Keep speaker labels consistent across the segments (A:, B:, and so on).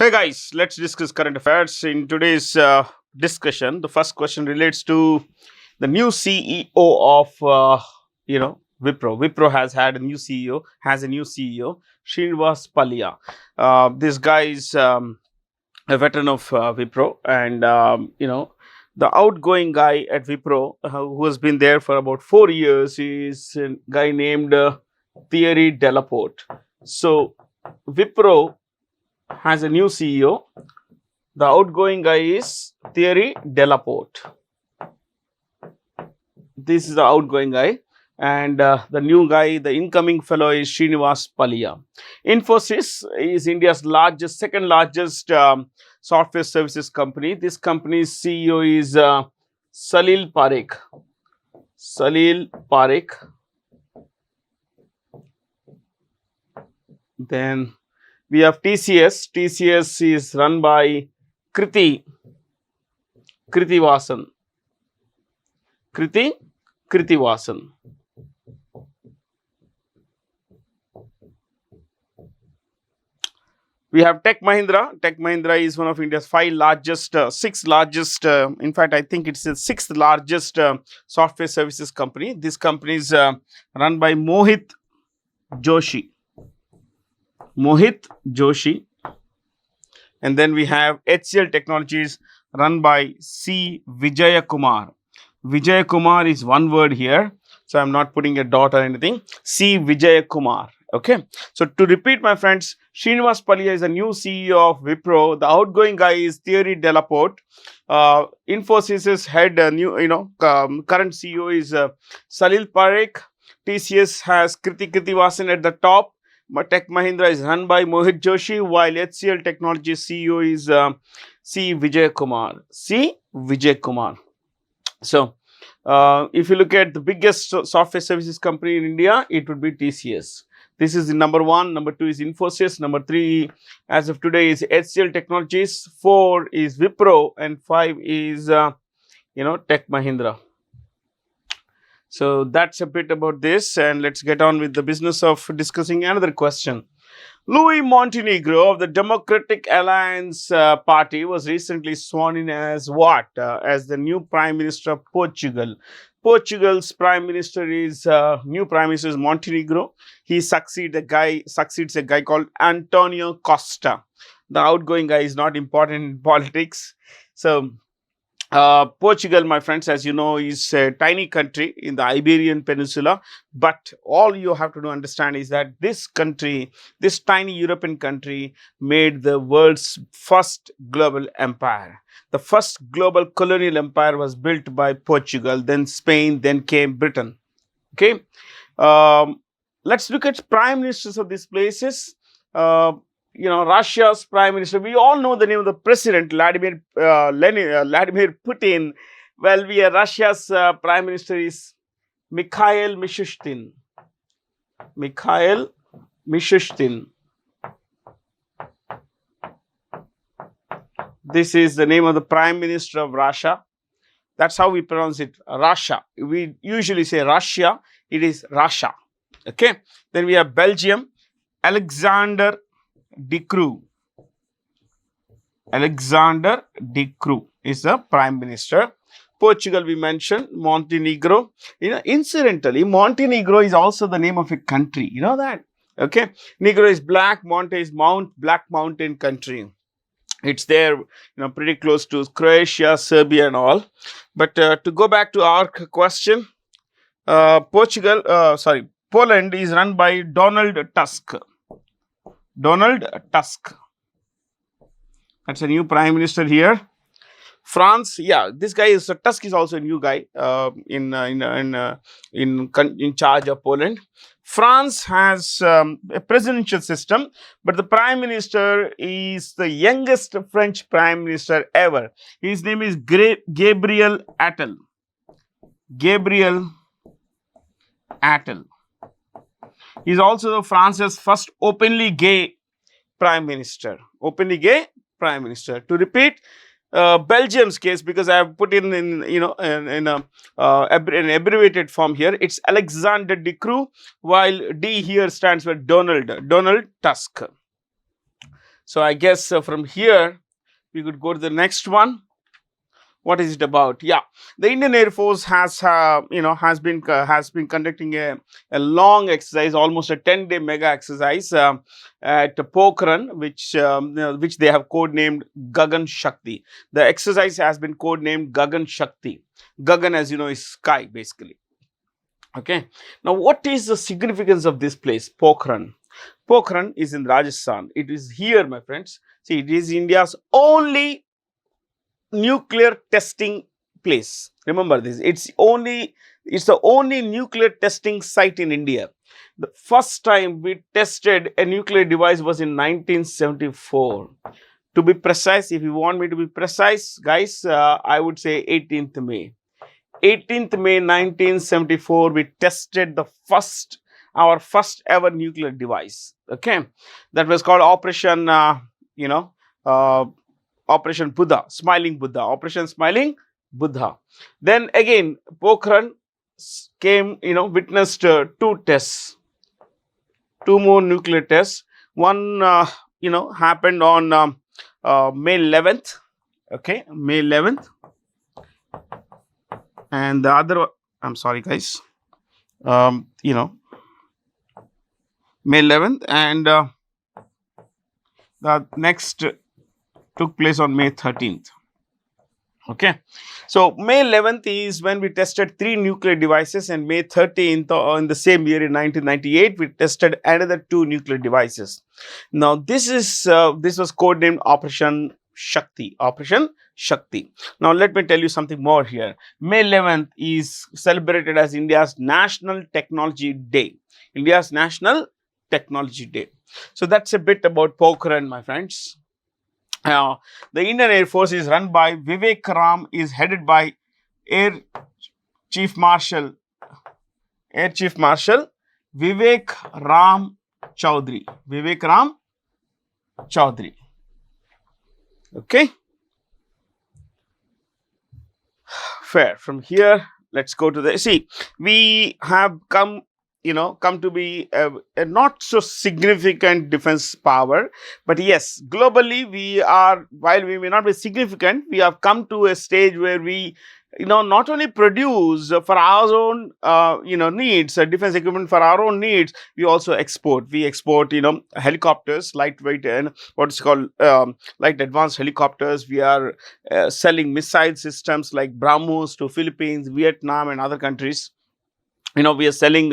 A: Hey guys, let's discuss current affairs. In today's discussion, the first question relates to the new CEO of Wipro. Wipro has had a new CEO, Srinivas Pallia. This guy is a veteran of Wipro, and the outgoing guy at Wipro, who has been there for about 4 years, is a guy named Thierry Delaporte. So Wipro has a new CEO. The outgoing guy is Thierry Delaporte. This is the outgoing guy. And the new guy, the incoming fellow, is Srinivas Pallia. Infosys is India's second largest software services company. This company's CEO is Salil Parekh. Then we have TCS. TCS is run by Kriti Vasan. Kriti Vasan. We have Tech Mahindra. Tech Mahindra is one of India's sixth largest, in fact, I think it's the sixth largest software services company. This company is run by Mohit Joshi. And then we have HCL Technologies run by C. Vijaya Kumar. Vijaya Kumar is one word here, so I'm not putting a dot or anything. C. Vijaya Kumar. Okay. So to repeat, my friends, Srinivas Pallia is a new CEO of Wipro. The outgoing guy is Thierry Delaporte. Infosys head, current CEO is Salil Parekh. TCS has Kriti Vasan at the top. Tech Mahindra is run by Mohit Joshi, while HCL Technology CEO is C. Vijay Kumar. So, if you look at the biggest software services company in India, it would be TCS. This is the number one. Number two is Infosys. Number three, as of today, is HCL Technologies. 4 is Wipro, and 5 is Tech Mahindra. So that's a bit about this, and let's get on with the business of discussing another question. Luis Montenegro of the Democratic Alliance Party was recently sworn in as what? As the new Prime Minister of Portugal. Portugal's Prime Minister is Montenegro. He succeeds a guy called Antonio Costa. The outgoing guy is not important in politics. So Portugal, my friends, as you know, is a tiny country in the Iberian Peninsula. But all you have to understand is that this tiny European country, made the world's first global empire. The first global colonial empire was built by Portugal, then Spain, then came Britain. Okay. Let's look at prime ministers of these places. Russia's prime minister, we all know the name of the president, Vladimir Putin. Well, Russia's prime minister is Mikhail Mishustin. This is the name of the prime minister of Russia. That's how we pronounce it, Russia. We usually say Russia, it is Russia. Okay. Then we have Belgium, Alexander De Croo is the prime minister. Portugal, we mentioned. Montenegro. Incidentally, Montenegro is also the name of a country. You know that? Okay. Negro is black. Monte is black mountain country. It's there, pretty close to Croatia, Serbia, and all. But to go back to our question, Poland is run by Donald Tusk. That's a new prime minister here. France, this guy Tusk is also a new guy in charge of Poland. France has a presidential system, but the prime minister is the youngest French prime minister ever. His name is Gabriel Attal. He's also France's first openly gay prime minister. To repeat, Belgium's case, because I have put in an abbreviated form here, it's Alexander De Croo, while D here stands for Donald Tusk. So I guess from here we could go to the next one. What is it about? Yeah, the Indian Air Force has been conducting a long exercise, almost a 10-day mega exercise at Pokhran, which they have codenamed Gagan Shakti. The exercise has been codenamed Gagan Shakti. Gagan, as you know, is sky basically. Okay. Now, what is the significance of this place, Pokhran? Pokhran is in Rajasthan. It is here, my friends. See, it is India's only nuclear testing place. Remember this. It's the only nuclear testing site in India. The first time we tested a nuclear device was in 1974. To be precise, if you want me to be precise, guys, I would say 18th May. 18th May 1974, we tested our first ever nuclear device. Okay, that was called Operation, Operation Buddha, Smiling Buddha, Operation Smiling Buddha. Then again, Pokhran came, witnessed two tests, two more nuclear tests. One, happened on May 11th. Okay, May 11th. And the other, I'm sorry, guys, May 11th, and the next took place on May 13th. Okay, so May 11th is when we tested 3 nuclear devices, and May 13th in the same year in 1998 we tested another 2 nuclear devices. Now this was codenamed Operation Shakti. Operation Shakti. Now let me tell you something more here. May 11th is celebrated as India's National Technology Day. India's National Technology Day. So that's a bit about Pokhran, my friends. The Indian Air Force is run by Vivek Ram, is headed by Air Chief Marshal Vivek Ram Chaudhary. Vivek Ram Chaudhary. Okay. Fair. From here, let's go to the, see, we have come to be a not so significant defense power, but yes, globally while we may not be significant, we have come to a stage where we not only produce for our own needs, defense equipment for our own needs, we also export. We export helicopters, lightweight and what's called light advanced helicopters. We are selling missile systems like BrahMos to Philippines, Vietnam and other countries. We are selling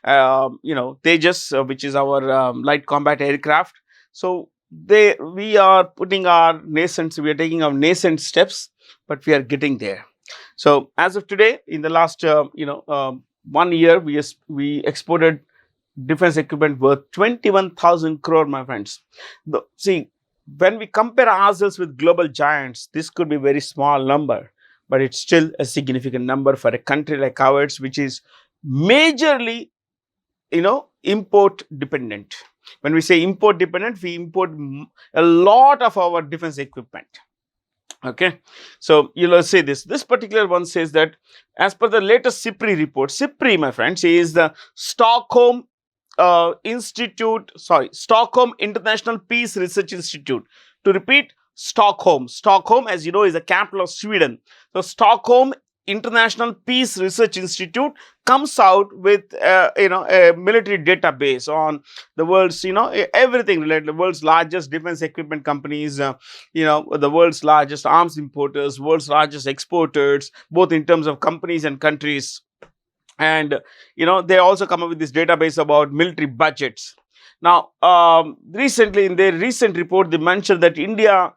A: Tejas, which is our light combat aircraft. So we are taking our nascent steps, but we are getting there. So as of today, in the last 1 year, we exported defense equipment worth 21,000 crore, my friends. See, when we compare ourselves with global giants, this could be a very small number, but it's still a significant number for a country like ours, which is majorly import dependent. When we say import dependent, we import a lot of our defense equipment. Okay, so you'll say this particular one says that as per the latest SIPRI report, SIPRI, my friends, is the Stockholm International Peace Research Institute. To repeat, Stockholm, as you know, is the capital of Sweden. So Stockholm International Peace Research Institute comes out with a military database on the world's everything related, the world's largest defense equipment companies, the world's largest arms importers, world's largest exporters, both in terms of companies and countries. And they also come up with this database about military budgets. Now recently, in their recent report, they mentioned that India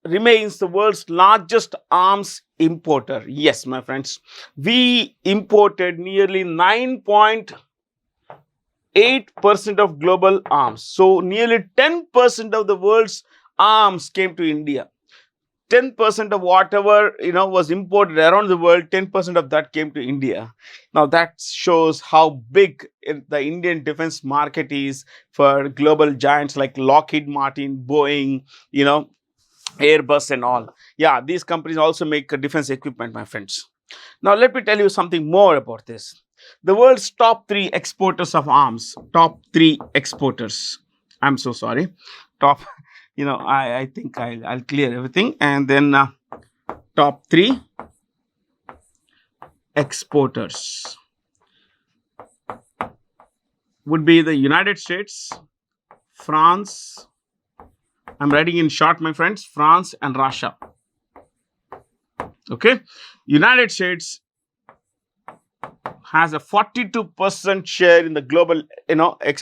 A: remains the world's largest arms importer. Yes, my friends, we imported nearly 9.8% of global arms. So nearly 10% of the world's arms came to India. 10% of whatever was imported around the world, 10% of that came to India. Now that shows how big the Indian defense market is for global giants like Lockheed Martin, Boeing, Airbus and all. Yeah, these companies also make defense equipment, my friends. Now let me tell you something more about this. The world's top 3 exporters of arms. Top 3 exporters. I'm so sorry. I think I'll clear everything. And then top three exporters would be the United States, France. I'm writing in short, my friends, France and Russia. Okay. United States has a 42% share in the global,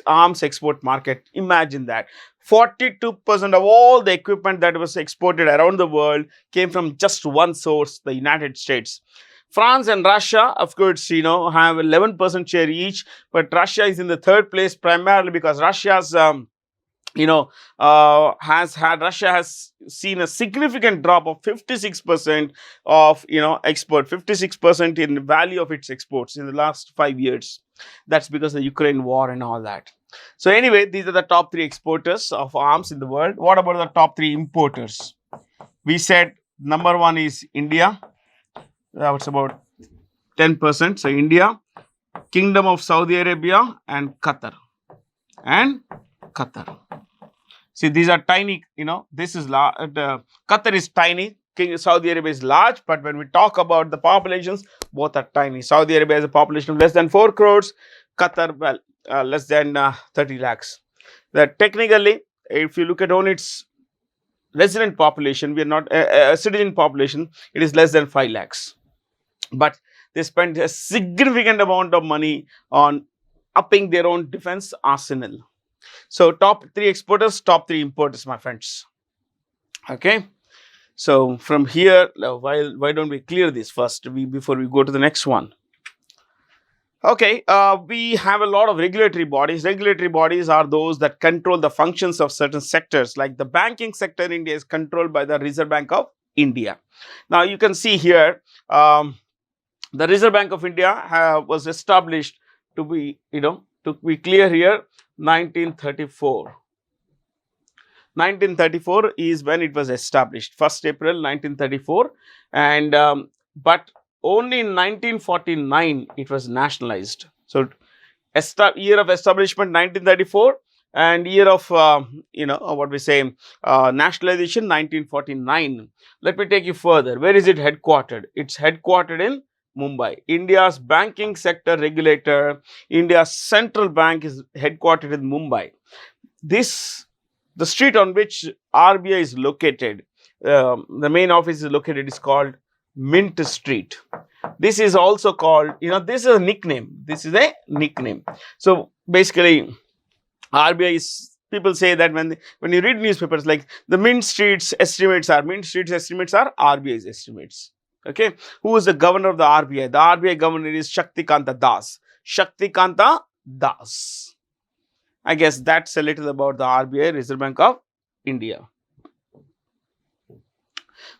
A: arms export market. Imagine that. 42% of all the equipment that was exported around the world came from just one source, the United States. France and Russia, of course, have 11% share each, but Russia is in the third place primarily because Russia's Russia has seen a significant drop of 56% of export, 56% in value of its exports in the last 5 years. That's because of the Ukraine war and all that. So anyway, these are the top three exporters of arms in the world. What about the top three importers? We said number one is India. That's about 10%. So India, Kingdom of Saudi Arabia, and Qatar. See, these are tiny, this is Qatar is tiny, Saudi Arabia is large, but when we talk about the populations, both are tiny. Saudi Arabia has a population of less than 4 crores, Qatar, less than 30 lakhs. That technically, if you look at only its resident population, we are not a citizen population, it is less than 5 lakhs. But they spend a significant amount of money on upping their own defense arsenal. So top three exporters, top three importers, my friends. Okay. So from here, why don't we clear this first before we go to the next one? Okay, we have a lot of regulatory bodies. Regulatory bodies are those that control the functions of certain sectors. Like the banking sector in India is controlled by the Reserve Bank of India. Now you can see here, the Reserve Bank of India was established to be, to be clear here, 1934. 1934 is when it was established, 1st April 1934, and but only in 1949 it was nationalized. So year of establishment 1934 and year of nationalization 1949. Let me take you further. Where is it headquartered? It's headquartered in Mumbai. India's banking sector regulator, India's central bank, is headquartered in Mumbai. The street on which RBI is located, the main office is located, is called Mint Street. This is also called, this is a nickname. This is a nickname. So basically, RBI is, people say that when you read newspapers, like the Mint Street's estimates are RBI's estimates. Okay, who is the governor of the RBI? The RBI governor is Shaktikanta Das. Shaktikanta Das. I guess that's a little about the RBI, Reserve Bank of India.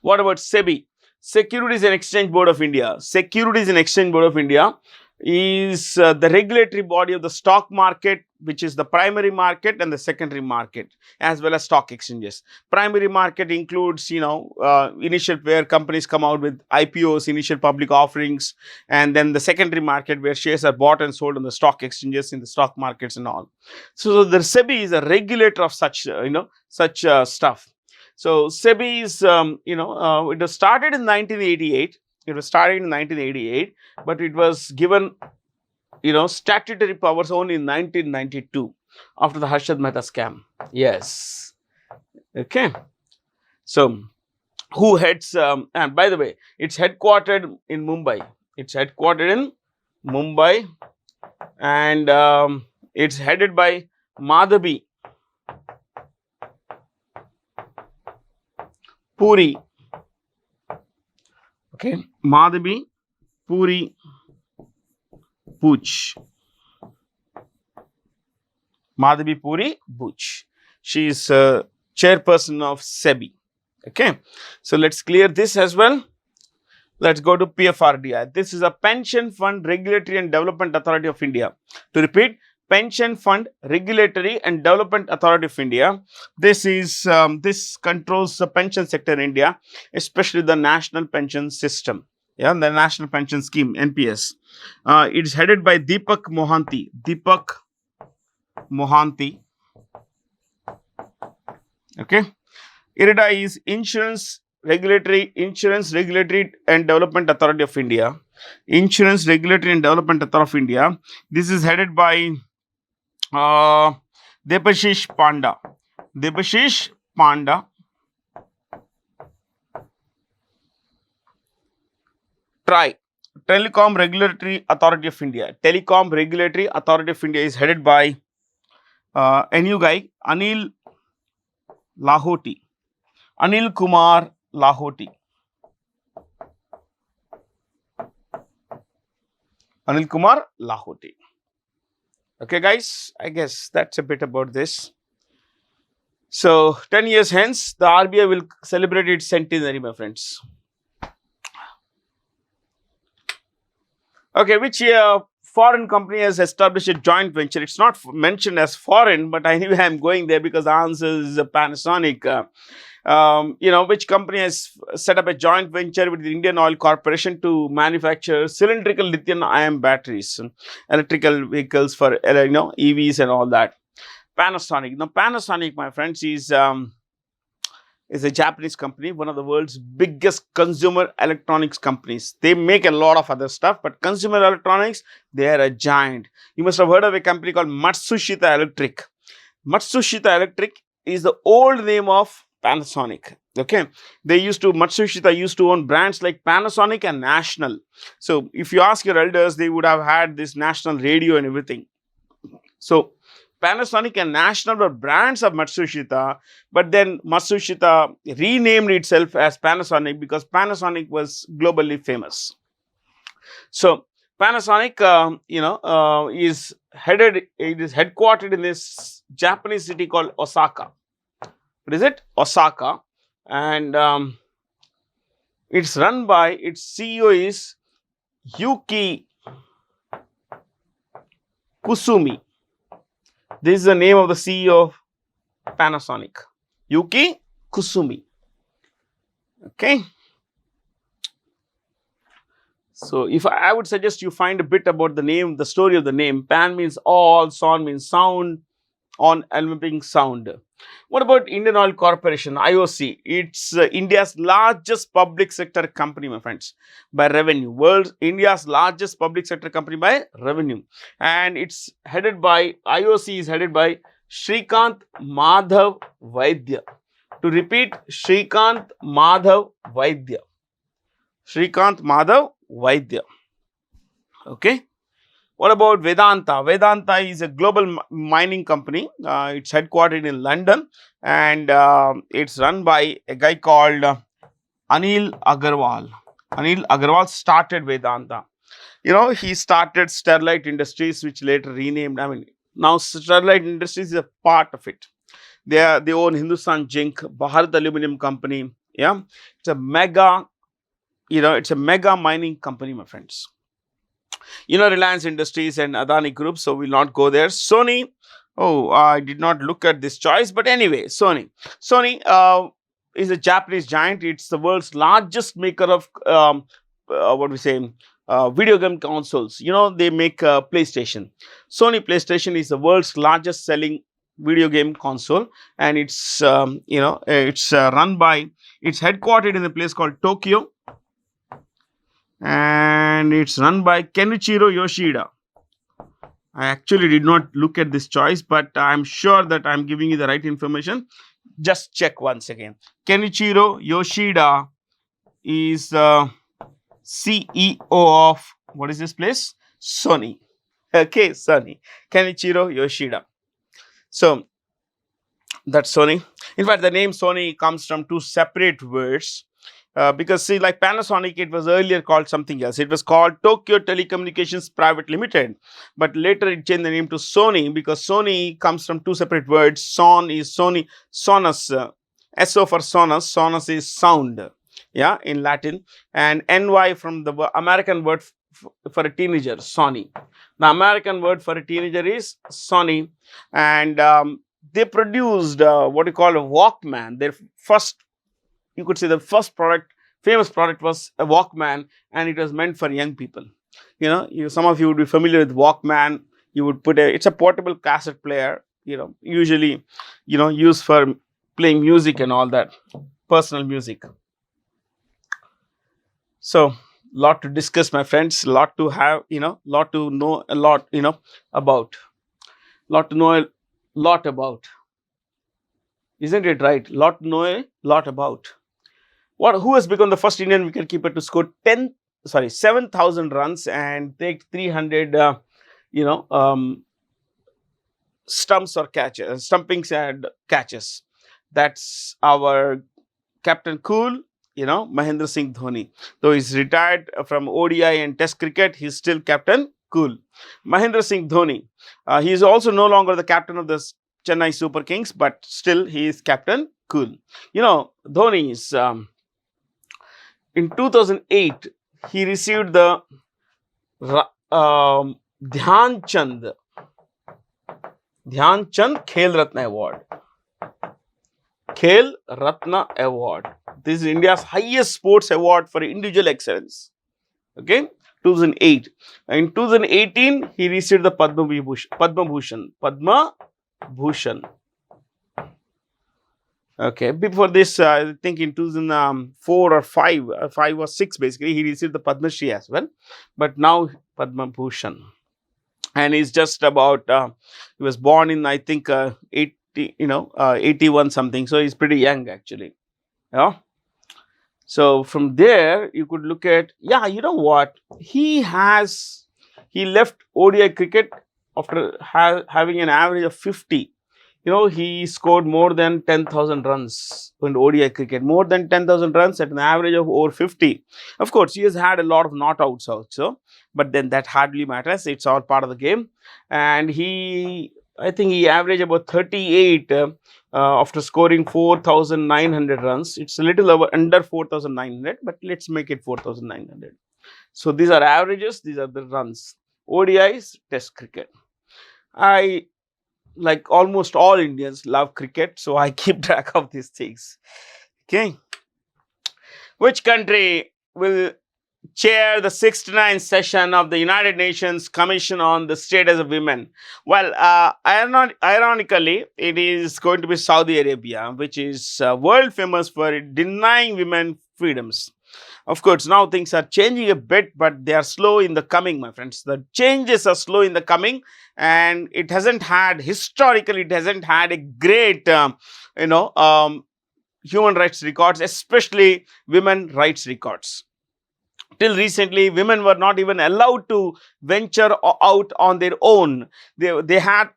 A: What about SEBI? Securities and Exchange Board of India. Securities and Exchange Board of India is the regulatory body of the stock market, which is the primary market and the secondary market, as well as stock exchanges. Primary market includes, initial where companies come out with IPOs, initial public offerings, and then the secondary market where shares are bought and sold on the stock exchanges, in the stock markets and all. So the SEBI is a regulator of such, stuff. So SEBI is, it was started in 1988. It was started in 1988, but it was given, statutory powers only in 1992 after the Harshad Mehta scam. Yes. Okay. So, who heads, and by the way, it's headquartered in Mumbai. It's headquartered in Mumbai, and it's headed by Madhabi Puri. Okay, Madhabi Puri Bhuj. Madhabi Puri Bhuj. She is chairperson of SEBI. Okay, so let's clear this as well. Let's go to PFRDI. This is a Pension Fund Regulatory and Development Authority of India. To repeat, Pension Fund Regulatory and Development Authority of India. This is this controls the pension sector in India, especially the national pension system. Yeah, the National Pension Scheme, NPS. It is headed by Deepak Mohanty. Deepak Mohanty. Okay. IRDA is Insurance Regulatory and Development Authority of India. Insurance Regulatory and Development Authority of India. This is headed by Debashish Panda. Debashish Panda. Telecom Regulatory Authority of India. Telecom Regulatory Authority of India is headed by a new guy, Anil Lahoti. Anil Kumar Lahoti. Anil Kumar Lahoti. Okay, guys, I guess that's a bit about this. So, 10 years hence, the RBI will celebrate its centenary, my friends. Okay, which foreign company has established a joint venture? It's not mentioned as foreign, but anyway, I'm going there because the answer is Panasonic. Which company has set up a joint venture with the Indian Oil Corporation to manufacture cylindrical lithium-ion batteries, electrical vehicles for EVs and all that. Panasonic. Now, Panasonic, my friends, is a Japanese company, one of the world's biggest consumer electronics companies. They make a lot of other stuff, but consumer electronics, they are a giant. You must have heard of a company called Matsushita Electric. Matsushita Electric is the old name of Panasonic. Okay, Matsushita used to own brands like Panasonic and National. So if you ask your elders, they would have had this National radio and everything. So Panasonic and National were brands of Matsushita, but then Matsushita renamed itself as Panasonic because Panasonic was globally famous. So Panasonic, is headquartered in this Japanese city called Osaka. What is it? Osaka, and it's run by its CEO is Yuki Kusumi. This is the name of the CEO of Panasonic, Yuki Kusumi. Okay. So, if I would suggest you find a bit about the name, the story of the name. Pan means all, son means sound, on meaning sound. What about Indian Oil Corporation, IOC? It's India's largest public sector company, my friends, by revenue. India's largest public sector company by revenue. And it's headed by, IOC is headed by Shrikant Madhav Vaidya. To repeat, Shrikant Madhav Vaidya. Shrikant Madhav Vaidya. Okay. What about Vedanta? Vedanta is a global mining company. It's headquartered in London and it's run by a guy called Anil Agarwal. Anil Agarwal started Vedanta. He started Sterlite Industries, which later renamed. Now Sterlite Industries is a part of it. They own Hindustan Zinc, Bharat Aluminium Company. Yeah, it's a mega, it's a mega mining company, my friends. Reliance Industries and Adani Group, so we'll not go there. Sony, I did not look at this choice, but anyway, Sony is a Japanese giant. It's the world's largest maker of video game consoles. They make PlayStation. Sony PlayStation is the world's largest selling video game console, and it's it's headquartered in a place called Tokyo. And it's run by Kenichiro Yoshida. I actually did not look at this choice, but I'm sure that I'm giving you the right information. Just check once again. Kenichiro Yoshida is the CEO of, what is this place? Sony. Okay, Sony. Kenichiro Yoshida. So, that's Sony. In fact, the name Sony comes from two separate words. Because see, like Panasonic, it was earlier called something else. It was called Tokyo Telecommunications Private Limited, but later it changed the name to Sony because Sony comes from two separate words. Son is Sony, sonus, SO for sonus. Sonus is sound, yeah, in Latin, and NY from the American word for a teenager, Sony. The American word for a teenager is Sony, and they produced what you call a Walkman. Their first, you could say the first famous product was a Walkman, and it was meant for young people. Some of you would be familiar with Walkman. You would it's a portable cassette player, usually, used for playing music and all that, personal music. So, lot to discuss, my friends. Lot to have, lot to know a lot, about. Lot to know a lot about. Isn't it right? Lot to know a lot about. Who has become the first Indian wicketkeeper to score 7,000 runs and take 300, stumps or catches, stumpings and catches? That's our Captain Cool, Mahendra Singh Dhoni. Though he's retired from ODI and Test cricket, he's still Captain Cool. Mahendra Singh Dhoni. He is also no longer the captain of the Chennai Super Kings, but still he is Captain Cool. Dhoni is, in 2008, he received the Dhyan Chand Khel Ratna Award. Khel Ratna Award. This is India's highest sports award for individual excellence. Okay, 2008. In 2018, he received the Padma Bhushan. Okay, before this, I think in 2004 or 5 or 6, basically, he received the Padma Shri as well. But now Padma Bhushan. And he's just about, he was born in, I think, 81 something. So he's pretty young actually. Yeah. So from there, you could look at, you know what? He left ODI cricket after having an average of 50. He scored more than 10,000 runs in ODI cricket, more than 10,000 runs at an average of over 50. Of course, he has had a lot of not outs also, but then that hardly matters. It's all part of the game. And I think he averaged about 38 after scoring 4,900 runs. It's a little under 4,900, but let's make it 4,900. So these are averages, these are the runs. ODIs, Test cricket. Like almost all Indians, love cricket, so I keep track of these things. Okay. Which country will chair the 69th session of the United Nations Commission on the Status of Women? Well, ironically, it is going to be Saudi Arabia, which is world famous for denying women freedoms. Of course, now things are changing a bit, but they are slow in the coming, my friends. The changes are slow in the coming, and it hasn't had, historically, it hasn't had a great, human rights records, especially women rights records. Till recently, women were not even allowed to venture out on their own. They had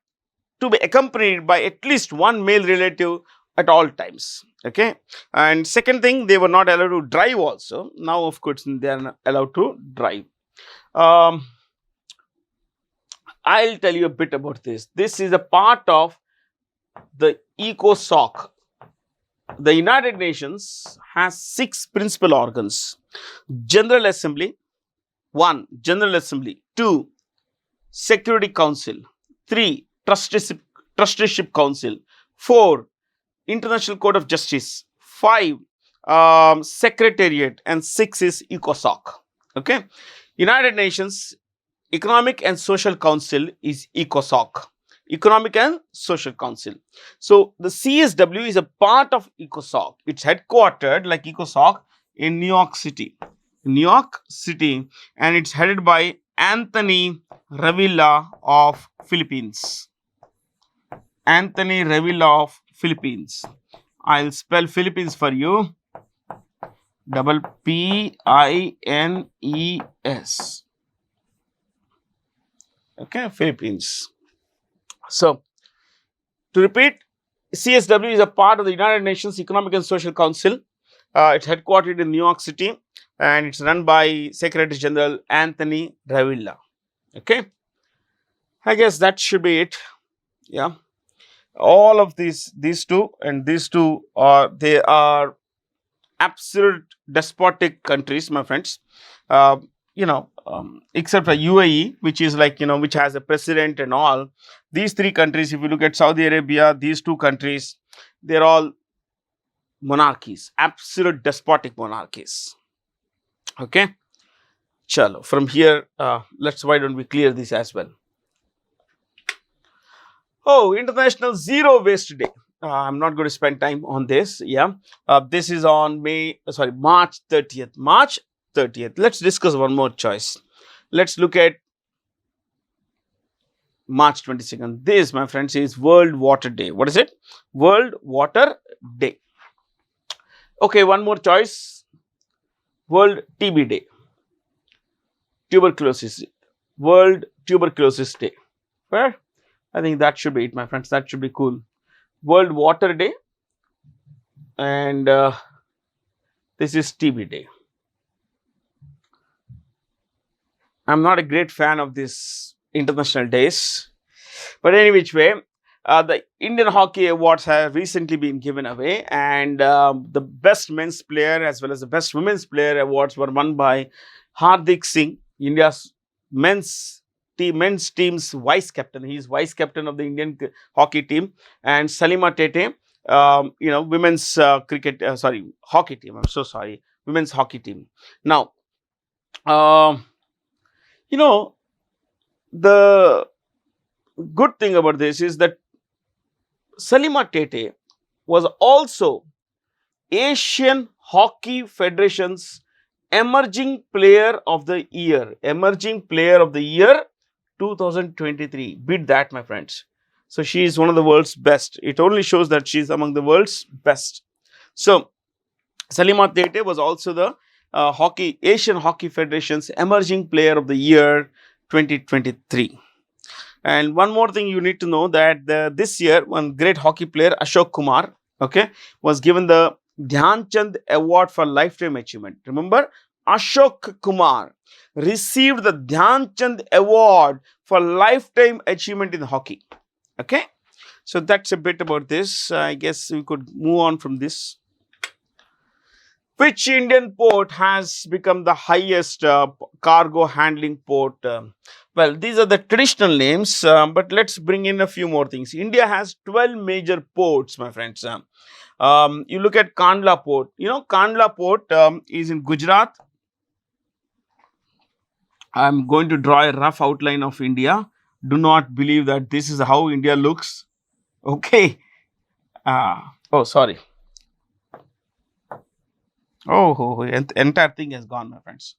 A: to be accompanied by at least one male relative at all times. Okay. And second thing, they were not allowed to drive also. Now, of course, they are allowed to drive. I'll tell you a bit about this. This is a part of the ECOSOC. The United Nations has 6 principal organs. General Assembly, 1. General Assembly, 2. Security Council, 3. Trusteeship Council, 4. International Court of Justice, 5. Secretariat, and 6 is ECOSOC. Okay. United Nations Economic and Social Council is ECOSOC. Economic and Social Council. So the CSW is a part of ECOSOC. It's headquartered like ECOSOC in New York City. And it's headed by Anthony Revilla of Philippines. Anthony Revilla of Philippines. I'll spell Philippines for you. P-I-N-E-S. Okay, Philippines. So, to repeat, CSW is a part of the United Nations Economic and Social Council. It's headquartered in New York City, and it's run by Secretary General Anthony Revilla. Okay, I guess that should be it. Yeah, all of these two they are absolute despotic countries, my friends. Except for UAE, which is like, which has a president and all. These 3 countries, if you look at Saudi Arabia, these 2 countries, they're all monarchies, absolute despotic monarchies. Okay. Chalo. From here, why don't we clear this as well? Oh, International Zero Waste Day. I'm not going to spend time on this. Yeah. This is on March 30th. March 30th. Let's discuss one more choice. Let's look at March 22nd. This, my friends, is World Water Day. What is it? World Water Day. Okay, one more choice. World TB Day. Tuberculosis. World Tuberculosis Day. Where? I think that should be it, my friends. That should be cool. World Water Day. And this is TB Day. I'm not a great fan of these international days. But any which way, the Indian Hockey Awards have recently been given away, and the best men's player as well as the best women's player awards were won by Hardik Singh, India's men's team's vice captain. He is vice captain of the Indian hockey team, and Salima Tete, women's hockey team. I'm so sorry, women's hockey team. Now, the good thing about this is that Salima Tete was also Asian Hockey Federation's Emerging Player of the Year. Emerging Player of the Year 2023. Beat that, my friends. So she is one of the world's best. It only shows that she is among the world's best. So Salima Tete was also the Asian Hockey Federation's Emerging Player of the Year 2023. And one more thing you need to know, that this year one great hockey player, Ashok Kumar, was given the Dhyan Chand Award for Lifetime Achievement. Remember, Ashok Kumar received the Dhyan Chand Award for Lifetime Achievement in hockey. Okay, so that's a bit about this. I guess we could move on from this. Which Indian port has become the highest cargo handling port? Well, these are the traditional names, but let's bring in a few more things. India has 12 major ports, my friends. You look at Kandla port. Kandla port is in Gujarat. I'm going to draw a rough outline of India. Do not believe that this is how India looks. Okay. Sorry. Entire thing has gone, my friends.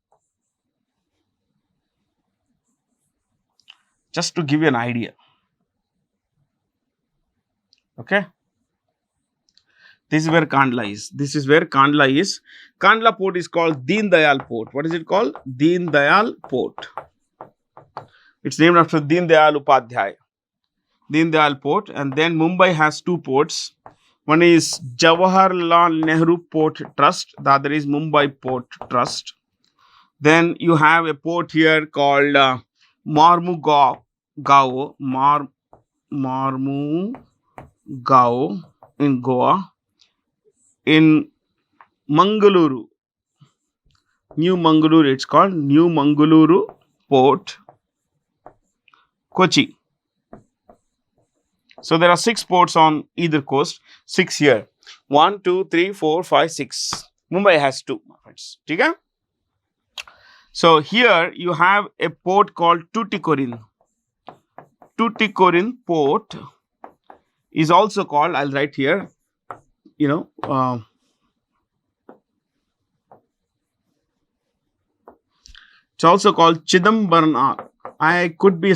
A: Just to give you an idea. Okay. This is where Kandla is. Kandla port is called Deen Dayal port. What is it called? Deen Dayal port. It's named after Deen Dayal Upadhyay. Deen Dayal port. And then Mumbai has two ports. One is Jawaharlal Nehru Port Trust. The other is Mumbai Port Trust. Then you have a port here called Marmugao in Goa. In Mangaluru, New Mangaluru, it's called New Mangaluru Port, Kochi. So there are 6 ports on either coast. 6 here. 1, 2, 3, 4, 5, 6. Mumbai has 2, my friends. Okay? So here you have a port called Tuticorin. Tuticorin port is also called, I'll write here, it's also called Chidambaran. I could be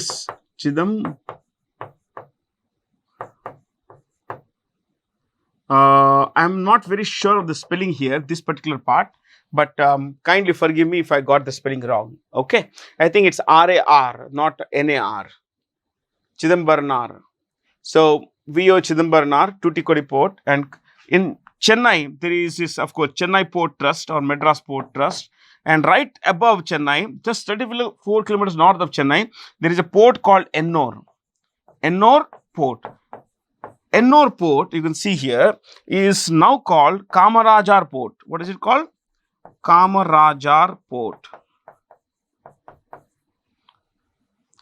A: I'm not very sure of the spelling here, this particular part, but kindly forgive me if I got the spelling wrong. Okay, I think it's RAR, not NAR. Chidambaranar. So VO Chidambaranar, Tuticorin port, and in Chennai there is this, of course, Chennai Port Trust or Madras Port Trust, and right above Chennai, just 34 kilometers north of Chennai, there is a port called Ennore. Ennore port. Ennore port, you can see here, is now called Kamarajar port. What is it called? Kamarajar port.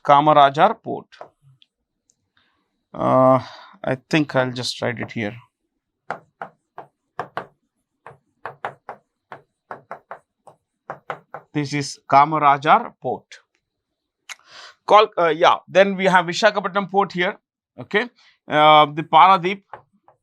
A: Kamarajar port. I think I'll just write it here. This is Kamarajar port. Then we have Visakhapatnam port here. Okay. The Paradeep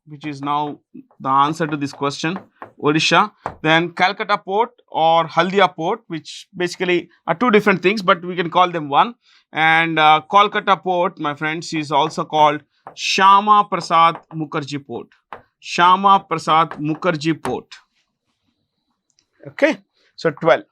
A: which is now the answer to this question, Odisha. Then Calcutta Port or Haldia Port, which basically are two different things, but we can call them one. And Kolkata Port, my friends, is also called Shama Prasad Mukherjee Port. Shama Prasad Mukherjee Port. Okay, so 12.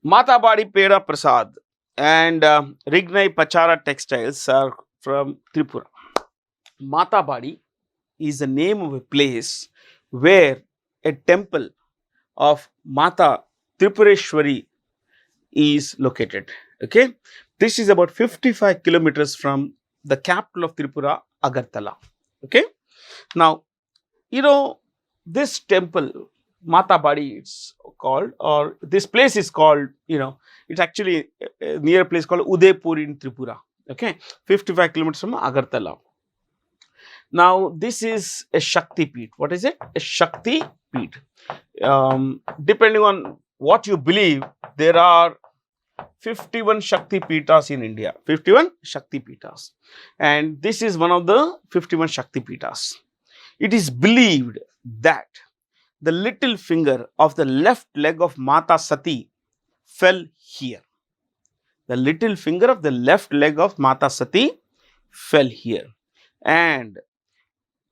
A: Matabadi Peda Prasad and Rignai Pachara Textiles are from Tripura. Matabadi is the name of a place where a temple of Mata Tripureshwari is located. Okay, this is about 55 kilometers from the capital of Tripura, Agartala. Okay, now this temple, Matabadi, it's called, or this place is called, it's actually near a place called Udaipur in Tripura. Okay, 55 kilometers from Agartala. Now, this is a Shakti Peeth. What is it? A Shakti Peeth. Depending on what you believe, there are 51 Shakti Peethas in India. 51 Shakti Peethas. And this is one of the 51 Shakti Peethas. It is believed that the little finger of the left leg of Mata Sati fell here. The little finger of the left leg of Mata Sati fell here. And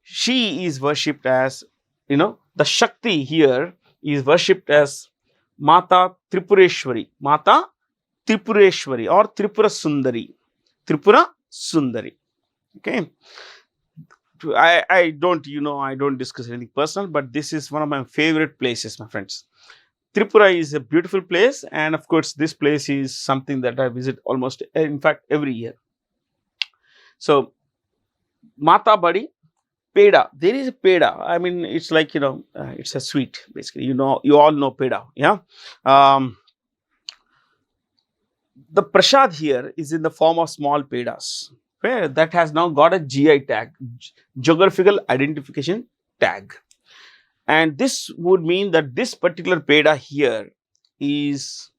A: she is worshipped as, the Shakti here is worshipped as Mata Tripureshwari. Mata Tripureshwari or Tripura Sundari. Tripura Sundari. Okay. I don't discuss anything personal, but this is one of my favorite places, my friends. Tripura is a beautiful place, and of course, this place is something that I visit almost, in fact, every year. So, Matabadi, Peda. There is a Peda. I mean, it's like, it's a sweet, basically. You all know Peda. Yeah. The Prasad here is in the form of small Pedas, where that has now got a GI tag, Geographical Identification Tag. And this would mean that this particular Peda here is,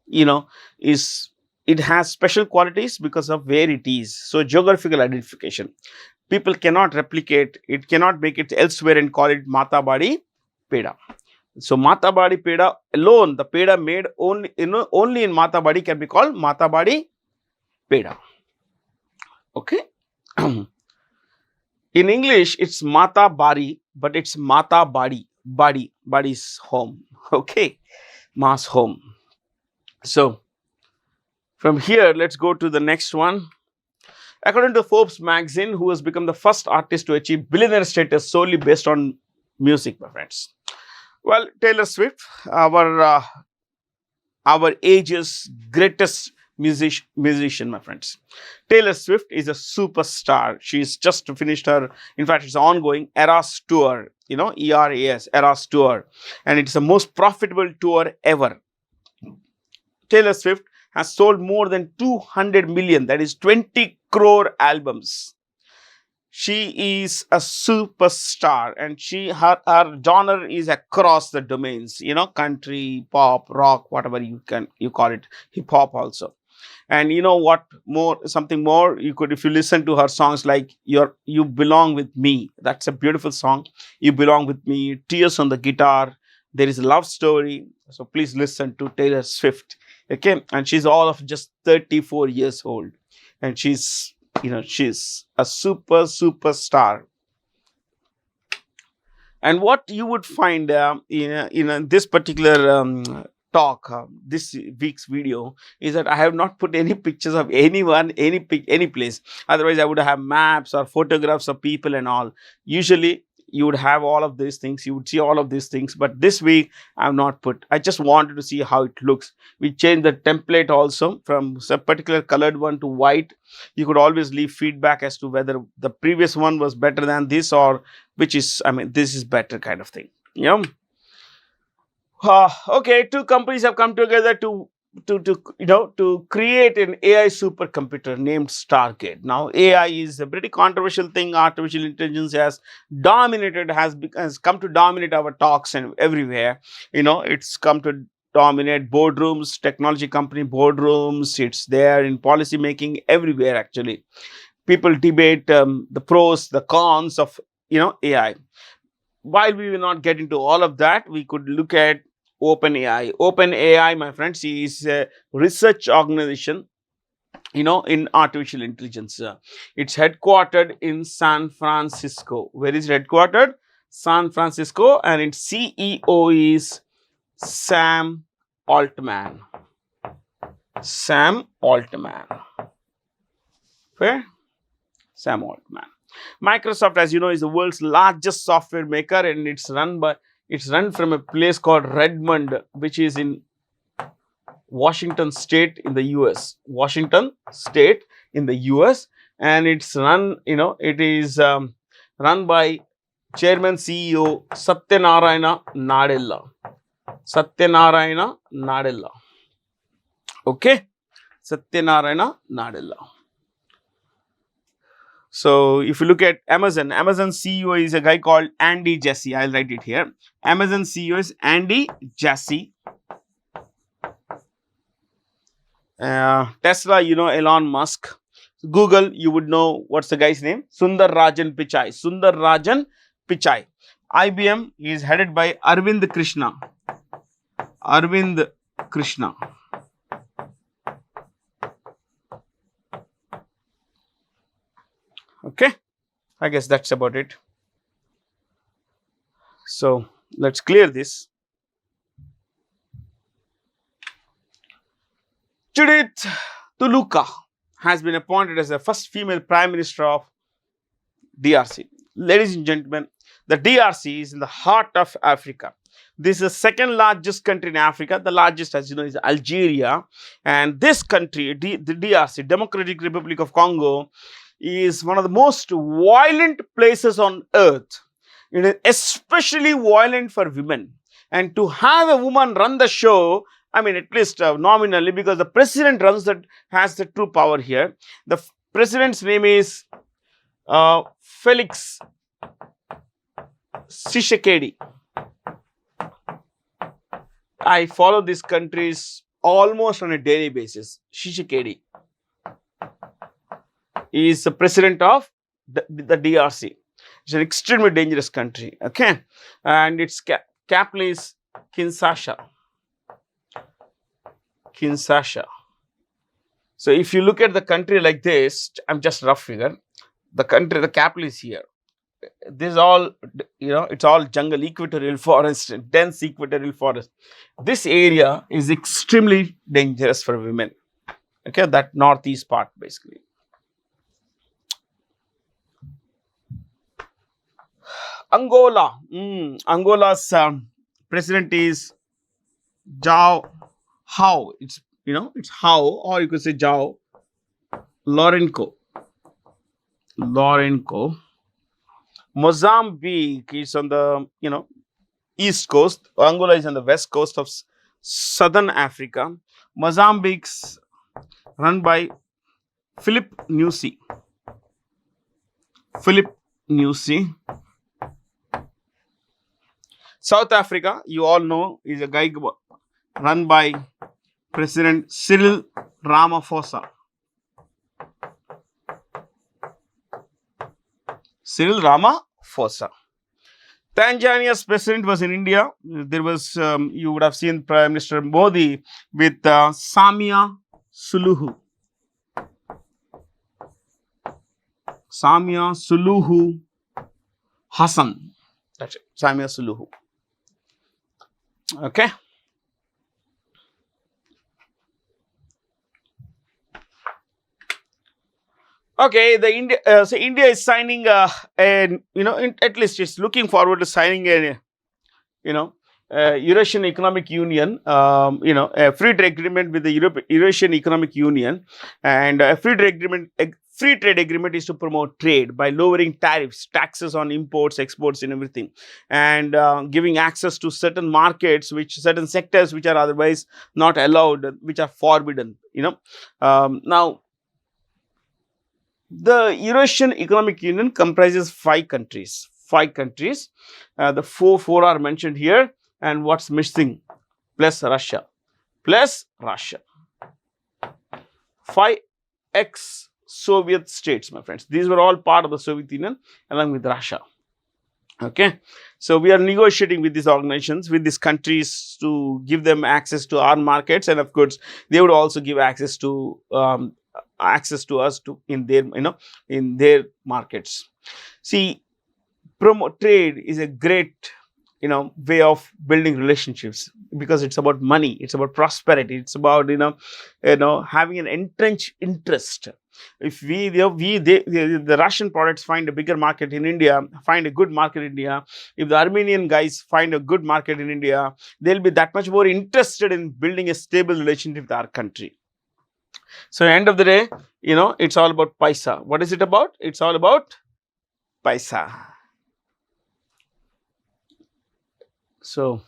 A: it has special qualities because of where it is. So, geographical identification. People cannot replicate, it cannot make it elsewhere and call it Matabadi Peda. So, Matabadi Peda alone, the Peda made only in Matabadi can be called Matabadi Peda. Okay. In English, it's Mata Bari, but it's Mata Badi. Badi is home. Okay. Ma's home. So, from here, let's go to the next one. According to Forbes magazine, who has become the first artist to achieve billionaire status solely based on music, my friends? Well, Taylor Swift, our age's greatest musician, my friends. Taylor Swift is a superstar. She's just finished her, in fact, it's ongoing Eras tour, ERAS, Eras tour. And it's the most profitable tour ever. Taylor Swift has sold more than 200 million, that is 20 crore albums. She is a superstar, and her genre is across the domains, country, pop, rock, whatever you call it, hip hop also. And something more, if you listen to her songs like You Belong With Me, that's a beautiful song. You Belong With Me, Tears on the Guitar, there is a love story. So please listen to Taylor Swift. Okay, and she's all of just 34 years old, and she's a superstar. And what you would find in this particular talk, this week's video, is that I have not put any pictures of anyone, any place. Otherwise, I would have maps or photographs of people and all. Usually, you would have all of these things, you would see all of these things, but this week I have not put. I just wanted to see how it looks. We changed the template also from a particular colored one to white. You could always leave feedback as to whether the previous one was better than this, or this is better kind of thing. Okay, two companies have come together to to create an AI supercomputer named Stargate. Now, AI is a pretty controversial thing. Artificial intelligence has come to dominate our talks and everywhere. It's come to dominate boardrooms, technology company boardrooms. It's there in policy making everywhere. Actually, people debate the pros, the cons of AI. While we will not get into all of that, we could look at OpenAI. OpenAI, my friends, is a research organization, in artificial intelligence. It's headquartered in San Francisco. Where is it headquartered? San Francisco, and its CEO is Sam Altman. Sam Altman. Fair? Sam Altman. Microsoft, as you know, is the world's largest software maker, and it's run from a place called Redmond, which is in Washington State in the US. Washington State in the US, and it's run. It is run by Chairman CEO Satyanarayana Nadella. Satyanarayana Nadella. Okay, Satyanarayana Nadella. So, if you look at Amazon CEO is a guy called Andy Jassy. I'll write it here. Amazon CEO is Andy Jassy. Tesla, Elon Musk. Google, you would know what's the guy's name? Sundar Rajan Pichai. Sundar Rajan Pichai. IBM is headed by Arvind Krishna. Arvind Krishna. Okay, I guess that's about it. So, let's clear this. Judith Tuluka has been appointed as the first female Prime Minister of DRC. Ladies and gentlemen, the DRC is in the heart of Africa. This is the second largest country in Africa. The largest, as you know, is Algeria. And this country, the DRC, Democratic Republic of Congo, is one of the most violent places on earth. It is especially violent for women. And to have a woman run the show, I mean, at least nominally, because the president has the true power here. The president's name is Felix Tshisekedi. I follow these countries almost on a daily basis. Tshisekedi is the president of the DRC. It's an extremely dangerous country. Okay, and its capital is Kinshasa. Kinshasa. So if you look at the country like this, I'm just rough figure. The capital is here. This is all, it's all jungle, equatorial forest, dense equatorial forest. This area is extremely dangerous for women. Okay, that northeast part basically. Angola. Angola's president is João. It's How, or you could say João Lourenço. Mozambique is on the east coast. Angola is on the west coast of southern Africa. Mozambique's run by Philip Nyusi. South Africa, you all know, is a guy run by President Cyril Ramaphosa. Tanzania's president was in India. There was, you would have seen Prime Minister Modi with Samia Suluhu. Hassan. That's it. Samia Suluhu. Okay. Okay, so India is signing at least it's looking forward to signing a Eurasian Economic Union, a free trade agreement with the Eurasian Economic Union, and a free trade free trade agreement is to promote trade by lowering tariffs, taxes on imports, exports, and everything, and giving access to certain markets, certain sectors which are otherwise not allowed, which are forbidden. Now the Eurasian Economic Union comprises 5 countries. 5 countries. The four are mentioned here, and what's missing? Plus Russia. Plus Russia. 5 ex-Soviet states, my friends. These were all part of the Soviet Union along with Russia. Okay, so we are negotiating with these organizations, with these countries, to give them access to our markets, and of course, they would also give access to us to in their markets. See, trade is a great way of building relationships, because it's about money, it's about prosperity, it's about having an entrenched interest. If the Russian products find a bigger market in India, find a good market in India, if the Armenian guys find a good market in India, they'll be that much more interested in building a stable relationship with our country. So at the end of the day, it's all about paisa. What is it about? It's all about paisa. So,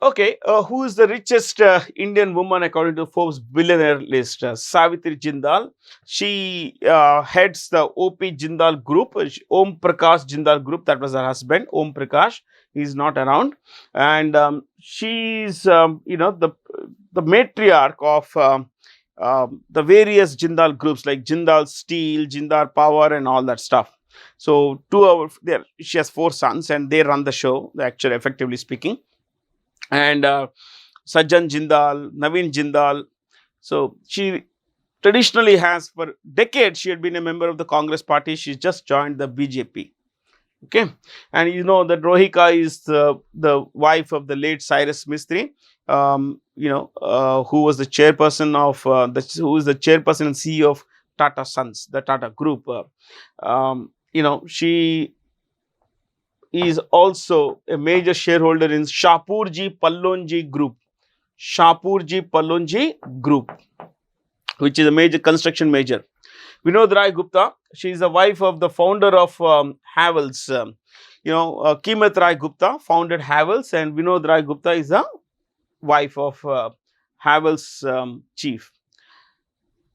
A: okay, who is the richest Indian woman according to Forbes billionaire list? Savitri Jindal. She heads the OP Jindal Group, Om Prakash Jindal Group. That was her husband, Om Prakash. He's not around, and she's the matriarch of the various Jindal groups like Jindal Steel, Jindal Power, and all that stuff. So she has 4 sons, and they run the show, actually, effectively speaking. And Sajjan Jindal, Naveen Jindal. So she traditionally has, for decades, she had been a member of the Congress party. She just joined the BJP. Okay, and that Rohika is the wife of the late Cyrus Mistry, who was the chairperson of who is the chairperson and CEO of Tata Sons, the Tata Group. She is also a major shareholder in Shapurji Pallonji Group. Shapurji Pallonji Group, which is a major construction major. Vinod Rai Gupta, she is the wife of the founder of Havells. Kimat Rai Gupta founded Havells, and Vinod Rai Gupta is the wife of Havells chief.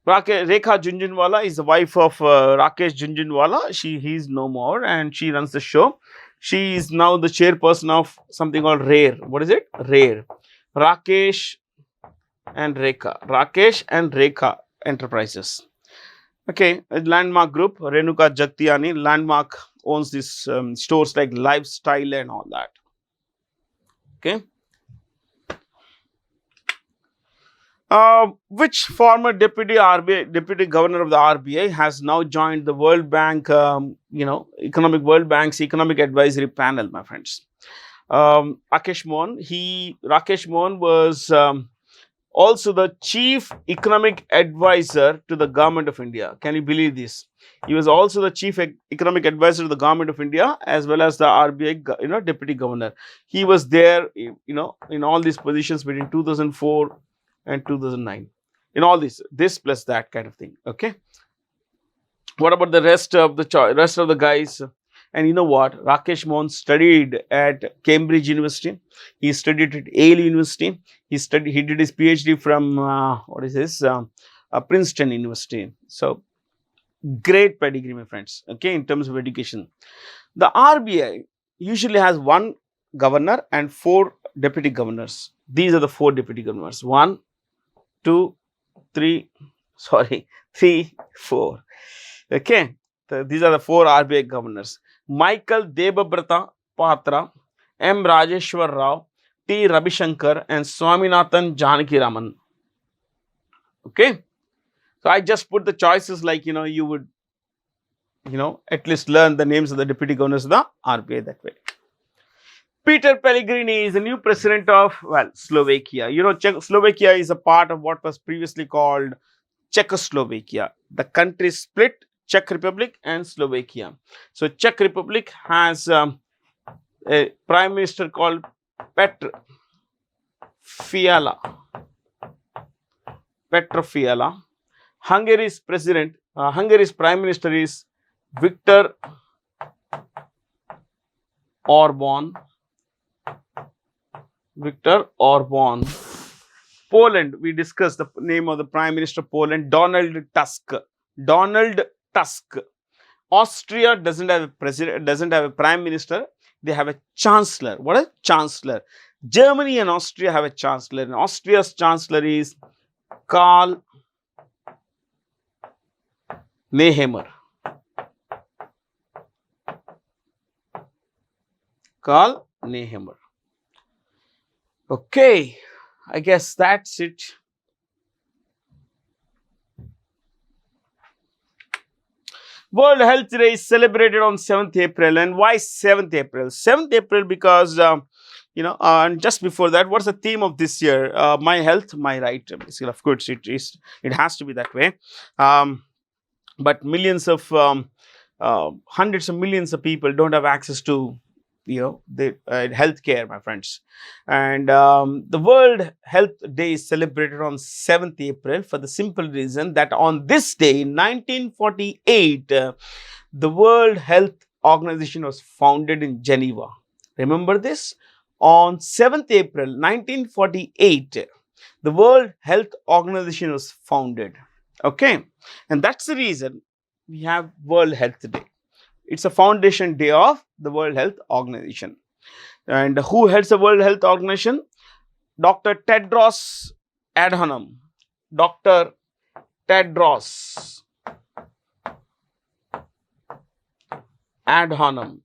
A: Rekha Jhunjhunwala is the wife of Rakesh Jhunjhunwala. He's no more, and she runs the show. She is now the chairperson of something called RARE. What is it? RARE. Rakesh and Rekha Enterprises. Okay, a Landmark Group, Renuka Jagtiani. Landmark owns these stores like Lifestyle and all that. Okay. Which former deputy governor of the RBI has now joined the World Bank, World Bank's economic advisory panel, my friends? Rakesh Mohan. Rakesh Mohan was also the chief economic advisor to the government of India. Can you believe this? He was also the chief economic advisor to the government of India, as well as the RBI, deputy governor. He was there, in all these positions between 2004 and 2009. In all this plus that kind of thing. Okay. What about the rest of the guys? And you know what? Rakesh Mohan studied at Cambridge University. He studied at Yale University. He did his PhD from Princeton University. So great pedigree, my friends. Okay, in terms of education, the RBI usually has 1 governor and 4 deputy governors. These are the 4 deputy governors. 1, 2, 3, 4. Okay, these are the 4 RBI governors. Michael Debabrata Patra, M. Rajeshwar Rao, T. Ravishankar, and Swaminathan Janakiraman. Okay, so I just put the choices like you would at least learn the names of the deputy governors of the RBI that way. Peter Pellegrini is the new president of Slovakia. Slovakia is a part of what was previously called Czechoslovakia. The country split, Czech Republic and Slovakia. So Czech Republic has a prime minister called Petr Fiala. Hungary's president, Hungary's prime minister is Viktor Orban. Viktor Orban. Poland, we discussed the name of the prime minister of Poland, Donald Tusk. Donald Tusk. Austria doesn't have a president, doesn't have a prime minister. They have a chancellor. What a chancellor! Germany and Austria have a chancellor. And Austria's chancellor is Karl Nehammer. Karl Nehammer. Okay, I guess that's it. World Health Day is celebrated on 7th April. And why 7th April? 7th April because, and just before that, what's the theme of this year? My health, my right. Basically, of course, it has to be that way. But millions of, hundreds of millions of people don't have access to the healthcare, my friends. And the World Health Day is celebrated on 7th April for the simple reason that on this day, in 1948, the World Health Organization was founded in Geneva. Remember this? On 7th April 1948, the World Health Organization was founded. Okay, and that's the reason we have World Health Day. It's a foundation day of the World Health Organization. And who heads the World Health Organization? Dr. Tedros Adhanom. Dr. Tedros Adhanom.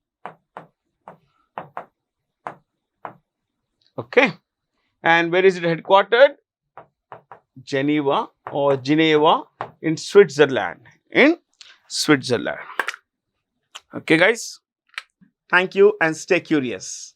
A: Okay. And where is it headquartered? Geneva or Geneva in Switzerland. In Switzerland. Okay, guys. Thank you and stay curious.